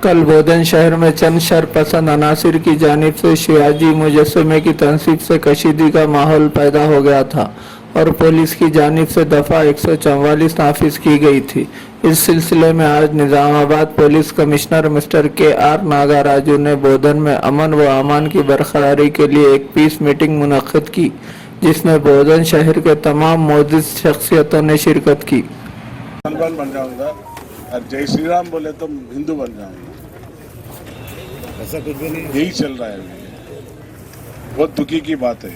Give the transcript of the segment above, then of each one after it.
कल बोधन शहर में चंद शरपसंद अनासिर की जानिब से शिवाजी मुजस्समे की तनसीब से कशीदगी का माहौल पैदा हो गया था और पुलिस की जानिब से दफ़ा 144 नाफिज की गई थी। इस सिलसिले में आज Nizamabad police commissioner mister KR. Nagaraju ने बोधन में अमन व अमान की बरकरारी के लिए एक पीस मीटिंग मुनक्किद की, जिसमें बोधन शहर के तमाम मौजूद शख्सियतों ने शिरकत की। बन जाऊंगा और जय श्री राम बोले तो हिंदू बन जाऊंगा, ऐसा कुछ भी नहीं, यही चल रहा है। बहुत दुखी की बात है।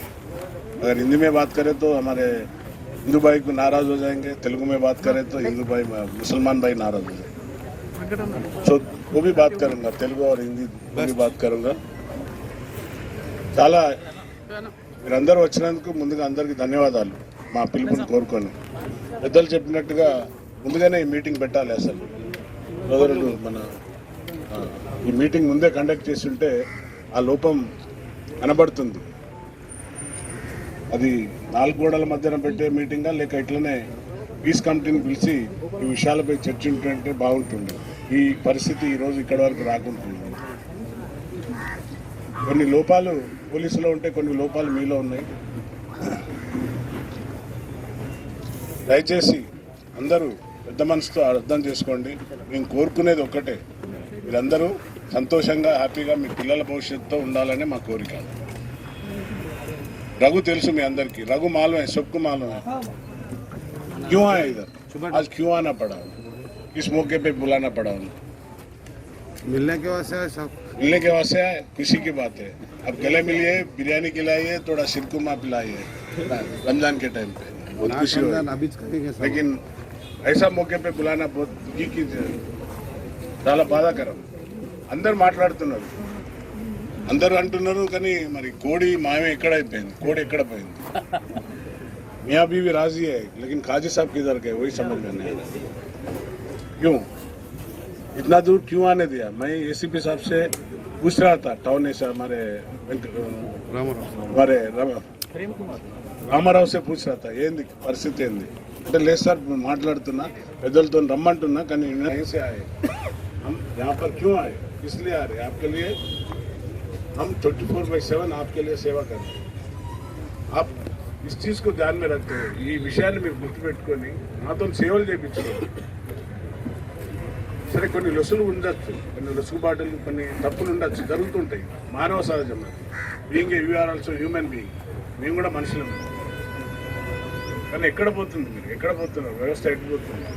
अगर हिंदी में बात करें तो हमारे हिंदू भाई को नाराज हो जाएंगे, तेलुगु में बात करें तो हिंदू भाई मुसलमान भाई नाराज हो जाएंगे। तो वो भी बात करूंगा, तेलुगु और हिंदी भी बात करूंगा। చాలా మీరందరూ వచ్చినందుకు ముందుగా అందరికీ ధన్యవాదాలు। మా పిలుపుని కోరుకొని పెద్దలు చెప్పినట్టుగా ముందుగానే ఈ మీటింగ్ పెట్టాలి। అసలు సోదరుడు మన ఈ మీటింగ్ ముందే కండక్ట్ చేసి ఉంటే ఆ లోపం కనబడుతుంది। అది నాలుగు గోడల మధ్యన పెట్టే మీటింగా లేక ఇట్లనే పీస్ కమిటీని పిలిచి ఈ విషయాలపై చర్చించుంటే బాగుంటుంది। ఈ పరిస్థితి ఈరోజు ఇక్కడ వరకు రాకుంటుంది। కొన్ని లోపాలు పోలీసులో ఉంటే కొన్ని లోపాలు మీలో ఉన్నాయి। దయచేసి అందరూ పెద్ద మనసుతో అర్థం చేసుకోండి। మేము కోరుకునేది ఒక్కటే, మీరందరూ సంతోషంగా హ్యాపీగా మీ పిల్లల భవిష్యత్తుతో ఉండాలనే మా కోరిక। रघु తెలుసు మీ అందరికీ, रघु मालूम है, सबको मालूम है क्यों आया इधर, आज क्यों आना पड़ा, किस मौके पे बुलाना पड़ा उन्हें। मिलने के वास्ते है सब, मिलने के वास्ते है, खुशी की बात है। अब गले मिलिए, बिरयानी खिलाइए, थोड़ा शिरकुरमा पिलाइए रमजान के टाइम पे, बहुत खुशी हो। अभी करेंगे सब। लेकिन ऐसा मौके पे बुलाना बहुत दुखी की చాలా బాధాకరం। అందరు మాట్లాడుతున్నారు, అందరూ అంటున్నారు, కానీ మరి కోడి మామే ఎక్కడైపోయింది, కోడి ఎక్కడ పోయింది। मियाँ बीवी राजी है, लेकिन काजी साहब किधर गए वही समझ में नहीं। क्यों इतना दूर क्यों आने दिया। मैं एसीपी साहब से पूछ रहा था, टाउन से हमारे రామారావు से पूछ रहा था ఏంది పరిస్థితి ఏంది అంటే, లేదు సార్ మాట్లాడుతున్నా, పెద్దలతో రమ్మంటున్నా, కానీ यहीं से आए हम, यहाँ पर क्यों आए, इसलिए आ रहे आपके लिए। हम 24/7 आपके लिए सेवा कर रहे हैं। आप इस चीज को ध्यान में रखते हो, ఈ విషయాన్ని మీరు గుర్తుపెట్టుకొని నాతో సేవలు చేయించుకోండి। సరే కొన్ని లొసులు ఉండొచ్చు, కొన్ని లొసుగుబాటులు, కొన్ని తప్పులు ఉండొచ్చు, జరుగుతుంటాయి, మానవ సహజం। Being you are also human being, మేము కూడా మనుషులమే। కానీ ఎక్కడ పోతుంది, మీరు ఎక్కడ పోతున్నారు, వ్యవస్థ ఎక్కడిపోతుంది।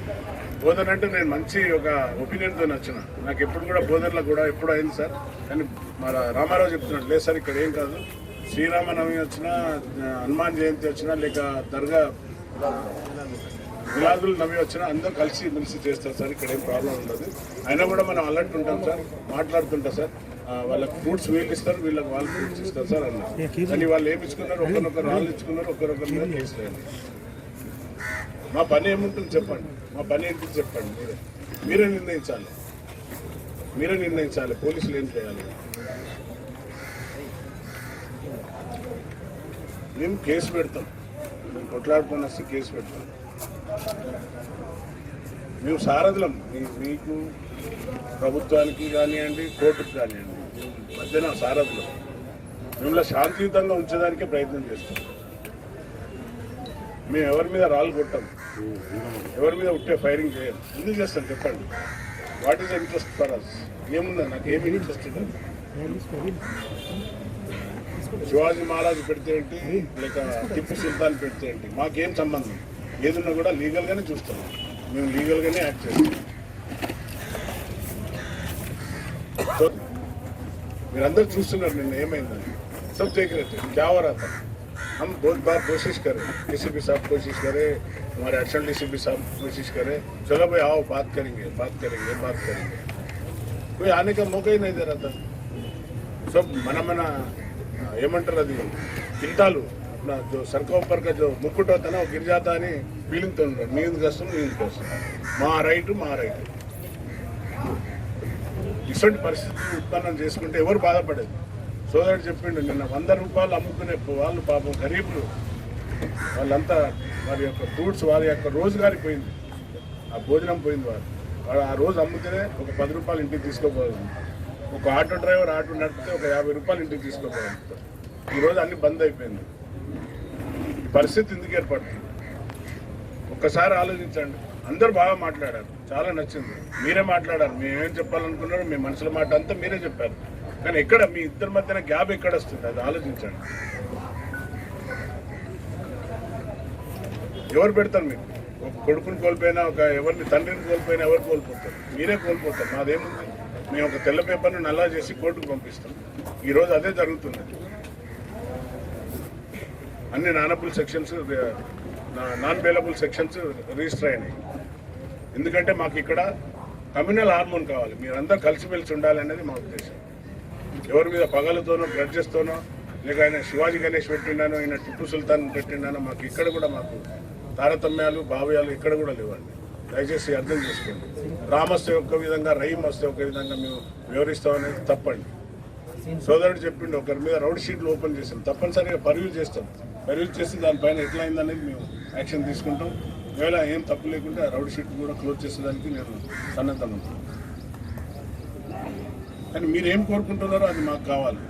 బోధన అంటే నేను మంచి ఒక ఒపీనియన్తో వచ్చిన, నాకు ఎప్పుడు కూడా బోధనలో కూడా ఎప్పుడు అయింది సార్, కానీ మన రామారావు చెప్తున్నాడు, లేదు సార్ ఇక్కడ ఏం కాదు, శ్రీరామనవమి వచ్చినా, హనుమాన్ జయంతి వచ్చినా, లేక దర్గా మిలాదుల్ నబీ వచ్చినా అందరూ కలిసి మెలిసి చేస్తారు సార్, ఇక్కడ ఏం ప్రాబ్లం ఉండదు। అయినా కూడా మనం అలర్ట్ ఉంటాం సార్, మాట్లాడుతుంటాం సార్, వాళ్ళకి ఫ్రూట్స్ వీళ్ళు ఇస్తారు, వీళ్ళకి వాళ్ళు ఫ్రూట్స్ ఇస్తారు సార్ అన్నారు। కానీ వాళ్ళు ఏమి ఇచ్చుకున్నారు, ఒకరినొకరు రాళ్ళు ఇచ్చుకున్నారు, ఒకరొకరి మీద కేసులేదు। మా పని ఏముంటుంది చెప్పండి, మా పని ఏంటి చెప్పండి, మీరే నిర్ణయించాలి, మీరే నిర్ణయించాలి పోలీసులు ఏం చేయాలి। మేము కేసు పెడతాం, మేము కొట్లాడుకుని వస్తే కేసు పెడతాం। మేము సారథులం, మీకు ప్రభుత్వానికి కానివ్వండి, కోర్టుకు కానివ్వండి, మధ్యన సారథులం। మిమ్మల్ని శాంతియుతంగా ఉంచడానికే ప్రయత్నం చేస్తాం। మేము ఎవరి మీద రాళ్ళు కొట్టాం, ఎవరి మీద ఉట్టే ఫైరింగ్ చేయం। ఎందుకు చేస్తాం చెప్పండి, what is interest for us, ఏముందా, నాకు ఏమి ఇంట్రెస్ట్ లేదు। శివాజీ మహారాజు పెడితే ఏంటి, లేక టిప్పు సుల్తాన్ పెడితే ఏంటి, మాకేం సంబంధం, ఏదున్నా కూడా లీగల్గానే చూస్తాం, మేము లీగల్గానే యాక్ట్ చేస్తాం। మీరందరూ చూస్తున్నారు నిన్న ఏమైందని, सब देख रहे थे क्या हो रहा था। हम बहुत बार कोशिश करें, डीसीपी साहब कोशिश करें, हमारे एडिशनल डीसीपी साहब कोशिश करें, चलो भाई आओ बात करेंगे, बात करेंगे, बात करेंगे, कोई आने का मौका ही नहीं दे रहा था। सब मना मना ఏమంటారు అది కింటాలు, अपना जो सर का ऊपर का जो मुकुट होता है ना, वो गिर जाता है, फीलिंग तो नींद कष्ट మా రైట్ ఇటువంటి పరిస్థితి ఉత్పన్నం చేసుకుంటే ఎవరు బాధపడేది। సోదరుడు చెప్పిండు నిన్న 100 రూపాయలు అమ్ముకునే వాళ్ళు పాపం గరీబులు, వాళ్ళంతా వారి యొక్క ఫ్రూట్స్, వారి యొక్క రోజుగారి పోయింది, ఆ భోజనం పోయింది, వాడు ఆ రోజు అమ్ముతేనే ఒక 10 రూపాయలు ఇంటికి తీసుకోపోవాలి. ఒక ఆటో డ్రైవర్ ఆటో నడిపితే ఒక 50 రూపాయలు ఇంటికి తీసుకోపోవాలి. ఈరోజు అన్ని బంద్ అయిపోయింది. ఈ పరిస్థితి ఎందుకు ఏర్పడుతుంది? ఒక్కసారి ఆలోచించండి. అందరూ బాగా మాట్లాడారు, చాలా నచ్చింది. మీరే మాట్లాడారు, మేమేం చెప్పాలనుకున్నారో మీ మనసుల మాట అంతా మీరే చెప్పారు. కానీ ఎక్కడ మీ ఇద్దరి మధ్యన గ్యాప్ ఎక్కడ వస్తుంది? అది ఆలోచించండి. ఎవరు పెడతారు మీకు? ఒక కొడుకుని కోల్పోయినా, ఒక ఎవరిని తండ్రిని కోల్పోయినా ఎవరు కోల్పోతారు? మీరే కోల్పోతారు. మాదేముంది? మేము ఒక తెల్ల పేపర్ను నల్లా చేసి కోర్టుకు పంపిస్తాం. ఈరోజు అదే జరుగుతుంది. అన్ని నాన్ బెయిలబుల్ సెక్షన్స్ రిజిస్టర్ అయినాయి. ఎందుకంటే మాకు ఇక్కడ కమ్యూనల్ హార్మోన్ కావాలి. మీరందరూ కలిసిమెలిసి ఉండాలి అనేది మా ఉద్దేశం. ఎవరి మీద పగలతోనో గ్రడ్జెస్తోనో, లేక ఆయన శివాజీ గణేష్ పెట్టిండానో, ఆయన టిప్పు సుల్తాన్ పెట్టిండానో, మాకు ఇక్కడ కూడా మాకు తారతమ్యాలు భావ్యాలు ఇక్కడ కూడా లేవండి. దయచేసి అర్థం చేసుకోండి. రామ్ వస్తే ఒక విధంగా, రహీం వస్తే ఒక విధంగా మేము వివరిస్తాం అనేది తప్పండి. సోదరుడు చెప్పిండు, ఒకరి మీద రౌడ్ షీట్లు ఓపెన్ చేసాం, తప్పనిసరిగా పర్యూ చేస్తాం. పర్యూ చేసి దానిపైన ఎట్లా అయిందనేది మేము యాక్షన్ తీసుకుంటాం. ఒకవేళ ఏం తప్పు లేకుంటే ఆ రౌడ్ షీట్ కూడా క్లోజ్ చేసేదానికి నేను సన్నద్ధం ఉంటాను. కానీ మీరు ఏం కోరుకుంటున్నారో అది మాకు కావాలి.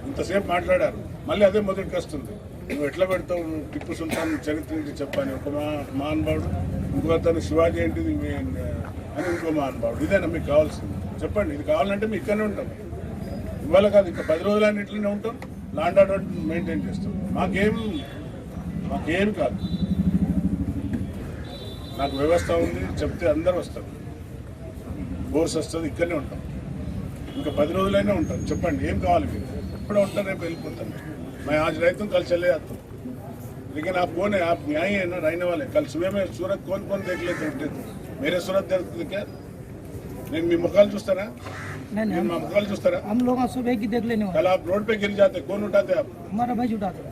ఇంతసేపు మాట్లాడారు, మళ్ళీ అదే మొదటికి వస్తుంది. నువ్వు ఎట్లా పెడతావు టిప్పు సుల్తాన్ చరిత్ర నుంచి చెప్పని ఒక మహానుభావుడు, ఇంకో అతను శివాజీ ఏంటిది అని ఇంకో మహానుభావుడు. ఇదేనా మీకు కావాల్సింది? చెప్పండి. ఇది కావాలంటే మేము ఇక్కడనే ఉంటాం. ఇవాళ కాదు, ఇంకా 10 రోజులన్నీ ఇట్లనే ఉంటాం. లాండ్ ఆర్డర్ మెయింటైన్ చేస్తాం. మాకేం కాదు. నాకు వ్యవస్థ ఉంది, చెప్తే అందరూ వస్తారు. ఫోర్స్ వస్తుంది, ఇక్కడనే ఉంటాం. ఇంకా 10 రోజులైనా ఉంటాం. చెప్పండి ఏం కావాలి మీకు? ఇప్పుడే ఉంటాను, రేపు వెళ్ళిపోతాను. मैं आज रहता हूँ, कल चले जाता हूँ. लेकिन आप कौन है? आप न्यायी है ना, रहने वाले. कल सुबह में सूरत कौन देख लेते उठते थे? मेरे सूरत देखते क्या? నేను మీ ముఖాలు చూస్తారా? నేను మా ముఖాలు చూస్తారా? हम लोग सुबह की देख लेने वाले. कल आप रोड पे गिर जाते, कौन उठाते आप? हमारा भाई उठाते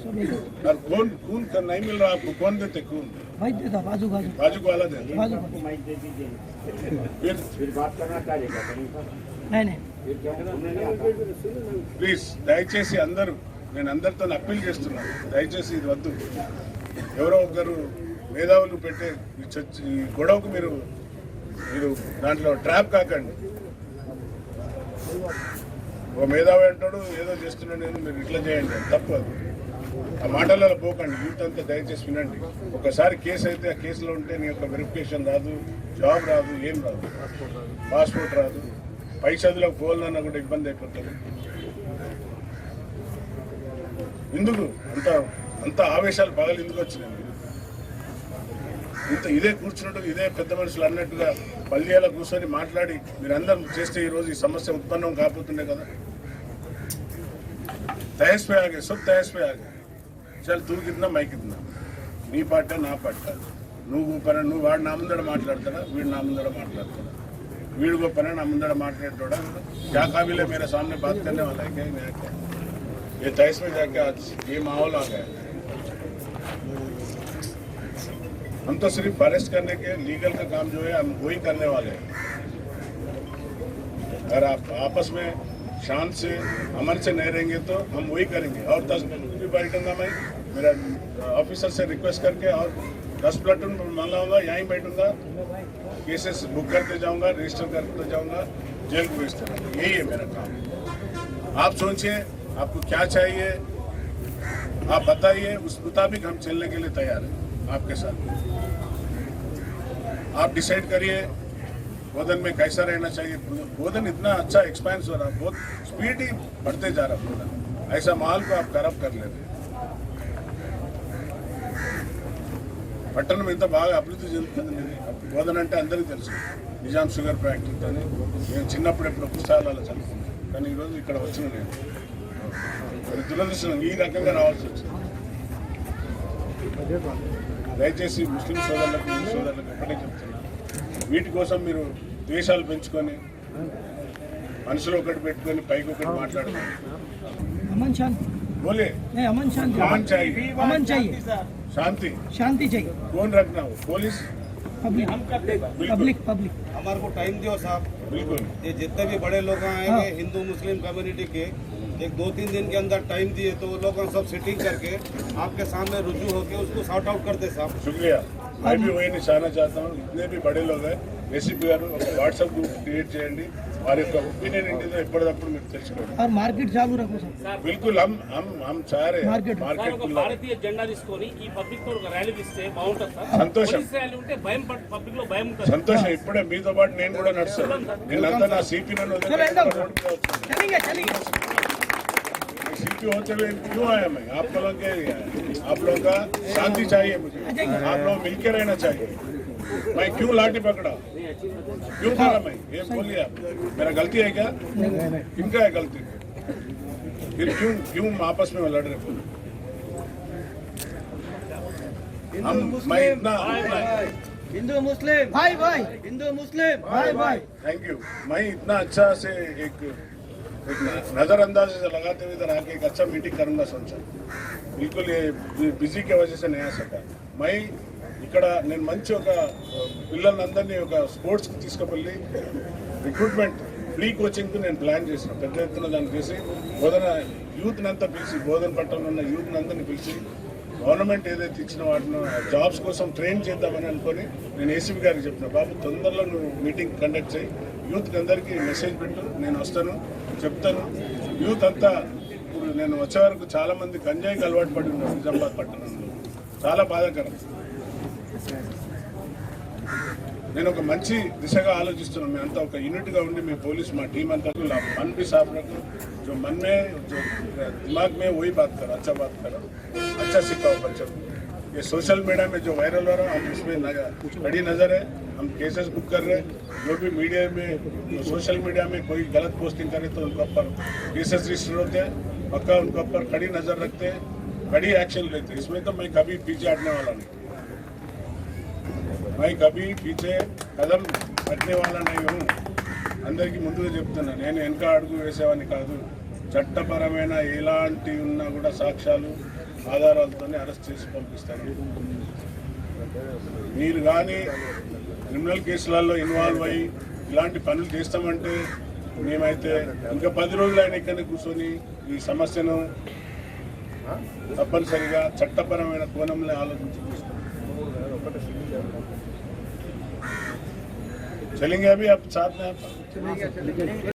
सुबह को. और खून नहीं मिल रहा आपको, कौन देते खून? भाई देता बाजू वाला देते. फिर बात करना चाहिए. नहीं ప్లీజ్ దయచేసి అందరూ, నేను అందరితో అప్పీల్ చేస్తున్నాను, దయచేసి ఇది వద్దు. ఎవరో ఒకరు మేధావులు పెట్టే ఈ గొడవకు మీరు దాంట్లో ట్రాప్ కాకండి. ఓ మేధావి అంటాడు ఏదో చేస్తున్నాడు, నేను మీరు ఇట్లా చేయండి, తప్పు. అది ఆ మాటలలో పోకండి. యూత్ అంతా దయచేసి వినండి. ఒకసారి కేసు అయితే ఆ కేసులో ఉంటే నీ యొక్క వెరిఫికేషన్ రాదు, జాబ్ రాదు, ఏం రాదు, పాస్పోర్ట్ రాదు, పై చదువులకు పోవాలన్నా కూడా ఇబ్బంది అయిపోతుంది. ఎందుకు అంత ఆవేశాలు పగలు ఎందుకు వచ్చినాయి? ఇదే కూర్చున్నట్టు, ఇదే పెద్ద మనుషులు అన్నట్టుగా పల్లెలో కూర్చొని మాట్లాడి మీరందరూ చేస్తే ఈరోజు ఈ సమస్య ఉత్పన్నం కాకపోతుండే కదా. తహస్ పే ఆగే, సబ్ తహస్ పే ఆగే. చల్ తూ కింద మై కింద, నీ పాట నా పాట. నువ్వు వాడు నా ముందర మాట్లాడతాడా, వీడు నా ముందర మాట్లాడతాడా? వీడు గొప్పన నా ముందర మాట్లాడేటోడా? क्या काबिल है मेरे सामने बात करने वाला है? क्या मैं क्या ये तहस में जाके आज ये माहौल आ गया. हम तो सिर्फ अरेस्ट करने के लीगल का काम जो है हम वही करने वाले हैं. अगर आप आपस में शांत से अमन से नहीं रहेंगे तो हम वही करेंगे. और 10 मिनट भी बैठूंगा मैं, मेरा ऑफिसर से रिक्वेस्ट करके, और 10 प्लाटून मंगाऊंगा, यहीं बैठूंगा, केसेस बुक करते जाऊंगा, रजिस्टर करते जाऊंगा, जेल को भेजते जाऊंगा. यही है मेरा काम. आप सोचिए आपको क्या चाहिए, आप बताइए, उस मुताबिक हम चलने के लिए तैयार हैं आपके साथ. आप डिसाइड करिए गोदन में कैसा रहना चाहिए. गोदन इतना अच्छा एक्सपेंस हो रहा, बहुत स्पीड ही बढ़ते जा रहा गोदन. ऐसा माहौल को आप खराब कर लेते. పట్టణం ఎంత బాగా అభివృద్ధి చెందుతుంది. బోధన అంటే అందరికీ తెలుసు. నిజాం షుగర్ ఫ్యాక్టరీతో నేను చిన్నప్పుడు ఎప్పుడు పుస్తకాలలో చదువుకున్నాను. కానీ ఈరోజు ఇక్కడ వచ్చిన నేను దురదృష్టం ఈ రకంగా రావాల్సి వచ్చింది. దయచేసి ముస్లిం సోదరులకు ఒకటే చెప్తున్నాను, వీటి కోసం మీరు ద్వేషాలు పెంచుకొని మనసులో ఒకటి పెట్టుకొని పైకి ఒకటి మాట్లాడుకోండి. अमन शांति बोले नहीं, अमन शांति, अमन चाहिए, अमन चाहिए, शांति चाहिए. कौन रखना हो? पुलिस, पब्लिक हमारे को टाइम दियो साहब. बिल्कुल. ये जितने भी बड़े लोग आएंगे हिंदू मुस्लिम कम्युनिटी के, एक 2-3 दिन के अंदर टाइम दिए तो वो लोग सब सिटिंग करके आपके सामने रुजू होके उसको सॉर्ट आउट करते साहब. शुक्रिया. मैं भी वही निशाना चाहता हूँ. जितने भी बड़े लोग हैं ఏసీపీ గారు ఒక వాట్సాప్ గ్రూప్ క్రియేట్ చేయండి, వారి యొక్క ఒపీనియన్ ఏంటిదో ఎప్పటికప్పుడు మీరు తెలుసుకోండి. और मार्केट चालू रखो सर బిల్కుల్ हम चाह रहे हैं మార్కెట్ మార్కెట్ ఒక భారతీయ జెండా తీసుకొని ఈ పబ్లిక్ తో ఒక ర్యాలీ ఇస్తే బాగుంటుంది సార్. సంతోషం. పోలీస్ ర్యాలీ ఉంటే భయం పబ్లిక్ లో భయం ఉంటుంది. సంతోషం. ఇప్పుడే మీతో పాటు నేను కూడా నడుస్తాను. నిన్నంతా నా సిపి నన్ను चलो एकदम चलेंगे चलेंगे सीपी होते हुए क्यों आया मैं? आप लोगों के आप लोगों का शांति चाहिए मुझे, आप लोग मिलकर रहना चाहिए. मैं क्यों लाठी पकड़ा, क्यों मारा मैं? ये बोलिए आप, मेरा गलती है क्या? किनका है गलती? फिर क्यों आपस में लड़ रहे? मैं इतना हिंदू मुस्लिम भाई भाई हिंदू मुस्लिम भाई भाई थैंक यू. मैं इतना अच्छा से एक नजरअंदाज से लगाते हुए इधर आके एक अच्छा मीटिंग करूंगा सोचा. बिल्कुल ये बिजी की वजह से नहीं आ सका. मैं ఇక్కడ నేను మంచి ఒక పిల్లలందరినీ ఒక స్పోర్ట్స్కి తీసుకువెళ్ళి రిక్రూట్మెంట్ ఫ్రీ కోచింగ్కి నేను ప్లాన్ చేసిన పెద్ద ఎత్తున దాన్ని చేసి బోధన యూత్ని అంతా పిలిచి బోధన పట్టణంలో ఉన్న యూత్ని అందరినీ పిలిచి గవర్నమెంట్ ఏదైతే ఇచ్చిన వాటిని జాబ్స్ కోసం ట్రైన్ చేద్దామని అనుకొని నేను ఏసీబీ గారికి చెప్పిన, బాబు తొందరలో నువ్వు మీటింగ్ కండక్ట్ చేయి, యూత్కి అందరికీ మెసేజ్ పెట్టు, నేను వస్తాను చెప్తాను. యూత్ అంతా ఇప్పుడు నేను వచ్చే వరకు చాలా మంది గంజాయికి అలవాటు పడి ఉన్నారు నిజామాబాద్ పట్టణంలో. చాలా బాధాకరం. నేను ఒక మంచి దిశగా ఆలోచిస్తున్నాను. మేము అంతా ఒక యూనిట్గా ఉండి మీ పోలీస్ మా टीम अंता मन भी साफ रखो, जो मन में जो दिमाग में वही बात करो, अच्छा बात करो, अच्छा सिखाओ बच्चों को. ये सोशल मीडिया में जो वायरल हो रहा है हम उसमें कड़ी नज़र है. हम केसेस बुक कर रहे हैं. जो भी मीडिया में सोशल मीडिया में कोई गलत पोस्टिंग करे तो उनके ऊपर केसेस रजिस्टर होते हैं. पक्का उनके ऊपर कड़ी नज़र रखते हैं, कड़ी एक्शन लेते हैं. इसमें तो मैं कभी पीछे हटने वाला नहीं. मैं कभी पीछे कदम हटने वाला नहीं हूँ. అందరికీ ముందుగా చెప్తున్నా, నేను వెనక అడుగు వేసేవాడిని కాదు. చట్టపరమైన ఎలాంటి ఉన్నా కూడా సాక్ష్యాలు ఆధారాలతోనే అరెస్ట్ చేసి పంపిస్తాను. మీరు కానీ క్రిమినల్ కేసులలో ఇన్వాల్వ్ అయ్యి ఇలాంటి పనులు చేస్తామంటే మేమైతే ఇంకా 10 రోజులు ఆయన ఇక్కడ కూర్చొని ఈ సమస్యను తప్పనిసరిగా చట్టపరమైన కోణంలో ఆలోచించి चलेंगे. अभी आप साथ में आप